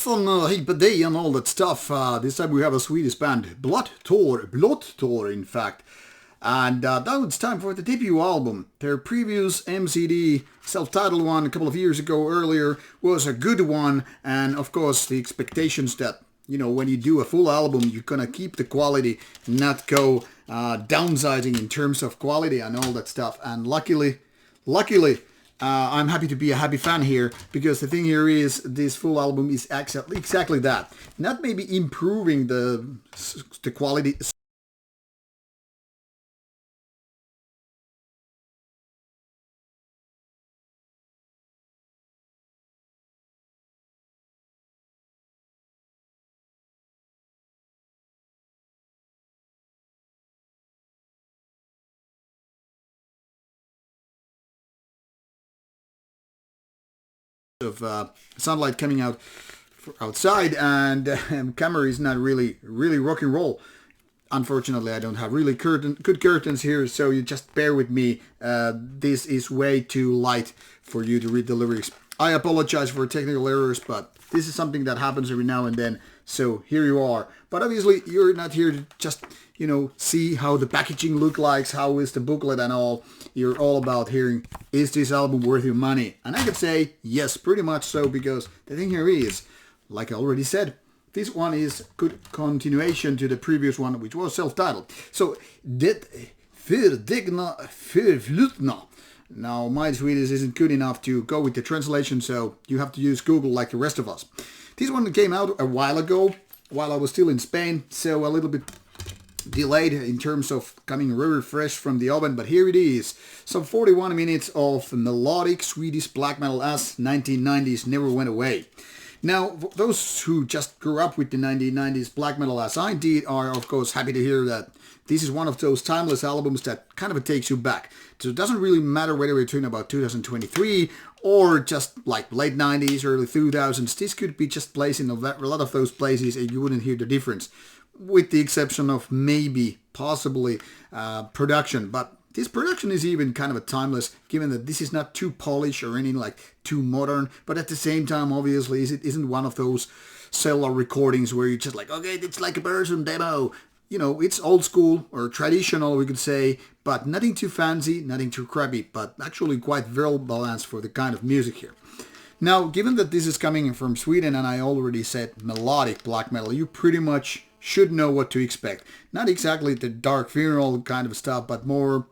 on Day and all that stuff. This time we have a Swedish band, Blodtår in fact. And now it's time for the debut album. Their previous MCD, self-titled one a couple of years ago earlier, was a good one. And of course the expectations that, when you do a full album, you're gonna keep the quality, not go downsizing in terms of quality and all that stuff. And luckily, I'm happy to be a happy fan here, because the thing here is this full album is exactly that. Not maybe improving the quality of sunlight coming out outside, and camera is not really rock and roll. Unfortunately, I don't have really good curtains here, so you just bear with me. This is way too light for you to read the lyrics. I apologize for technical errors, but this is something that happens every now and then, so here you are. But obviously, you're not here to just, see how the packaging looks like, how is the booklet and all. You're all about hearing, is this album worth your money? And I could say, yes, pretty much so, because the thing here is, like I already said, this one is good continuation to the previous one, which was self-titled. So, det förtegna, förflutna. Now, my Swedish isn't good enough to go with the translation, so you have to use Google like the rest of us. This one came out a while ago, while I was still in Spain, so a little bit delayed in terms of coming very fresh from the oven, but here it is. Some 41 minutes of melodic Swedish black metal as 1990s never went away. Now, those who just grew up with the 1990s black metal as I did are of course happy to hear that this is one of those timeless albums that kind of takes you back. So it doesn't really matter whether we're talking about 2023 or just like late 90s, early 2000s. This could be just placed in a lot of those places and you wouldn't hear the difference, with the exception of maybe, possibly, production. But this production is even kind of a timeless, given that this is not too polished or anything like too modern, but at the same time, obviously, it isn't one of those cellular recordings where you're just like, okay, it's like a version demo. It's old school or traditional, we could say, but nothing too fancy, nothing too crappy, but actually quite well balanced for the kind of music here. Now, given that this is coming from Sweden, and I already said melodic black metal, you pretty much should know what to expect. Not exactly the dark funeral kind of stuff, but more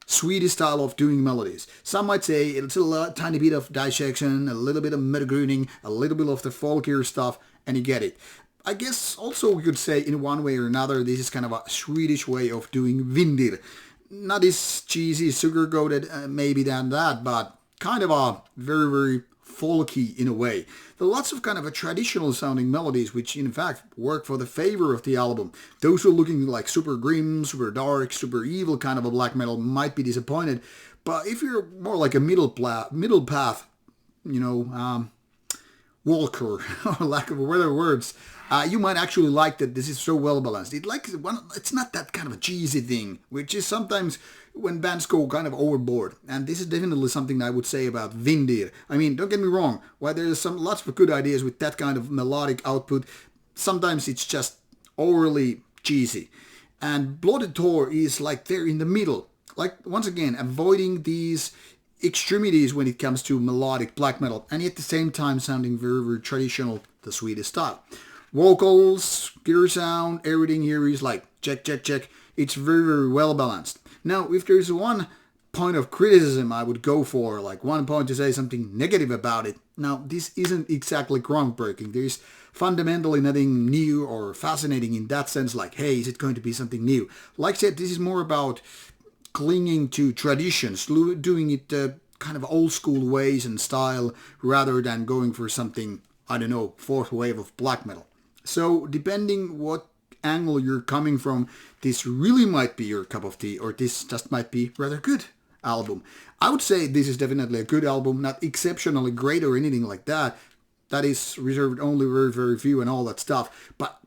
Swedish style of doing melodies. Some might say it's a tiny bit of dissection, a little bit of metagruning, a little bit of the folkier stuff, and you get it. I guess also we could say in one way or another this is kind of a Swedish way of doing vindir. Not as cheesy, sugar-coated maybe than that, but kind of a very folky in a way. There are lots of kind of a traditional sounding melodies which in fact work for the favor of the album. Those who are looking like super grim, super dark, super evil kind of a black metal might be disappointed. But if you're more like a middle path, walker, or lack of better words, you might actually like that this is so well balanced. It's not that kind of a cheesy thing, which is sometimes when bands go kind of overboard. And this is definitely something I would say about Vindir. I mean, don't get me wrong, while there's lots of good ideas with that kind of melodic output, sometimes it's just overly cheesy. And Blodtår is like they're in the middle. Like, once again, avoiding these extremities when it comes to melodic black metal, and at the same time sounding very traditional, the Swedish style. Vocals, guitar sound, everything here is like check. It's very well balanced. Now, if there's one point of criticism I would go for, like one point to say something negative about it, now this isn't exactly groundbreaking. There's fundamentally nothing new or fascinating in that sense, like, hey, is it going to be something new? Like I said, this is more about clinging to traditions, doing it kind of old school ways and style, rather than going for something, I don't know, fourth wave of black metal. So depending what angle you're coming from, this really might be your cup of tea, or this just might be rather good album. I would say this is definitely a good album, not exceptionally great or anything like that. That is reserved only very few and all that stuff. But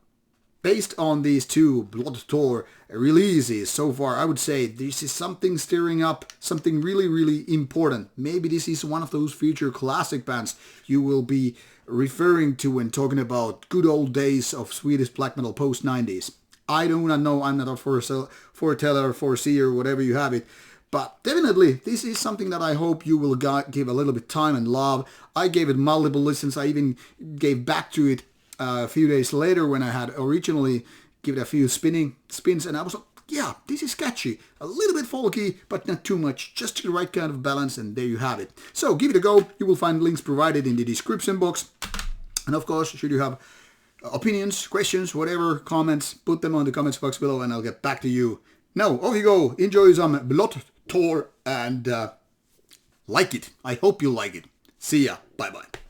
based on these two Blodtår releases so far, I would say this is something stirring up, something really important. Maybe this is one of those future classic bands you will be referring to when talking about good old days of Swedish black metal post 90s. I do not know, I'm not a foreteller, foreseer, whatever you have it, but definitely this is something that I hope you will give a little bit time and love. I gave it multiple listens. I even gave back to it a few days later when I had originally given it a few spins, and I was like, yeah, this is catchy. A little bit folky, but not too much. Just the right kind of balance, and there you have it. So give it a go. You will find links provided in the description box. And of course, should you have opinions, questions, whatever, comments, put them on the comments box below and I'll get back to you. Now, off you go. Enjoy some Blodtår and like it. I hope you like it. See ya. Bye-bye.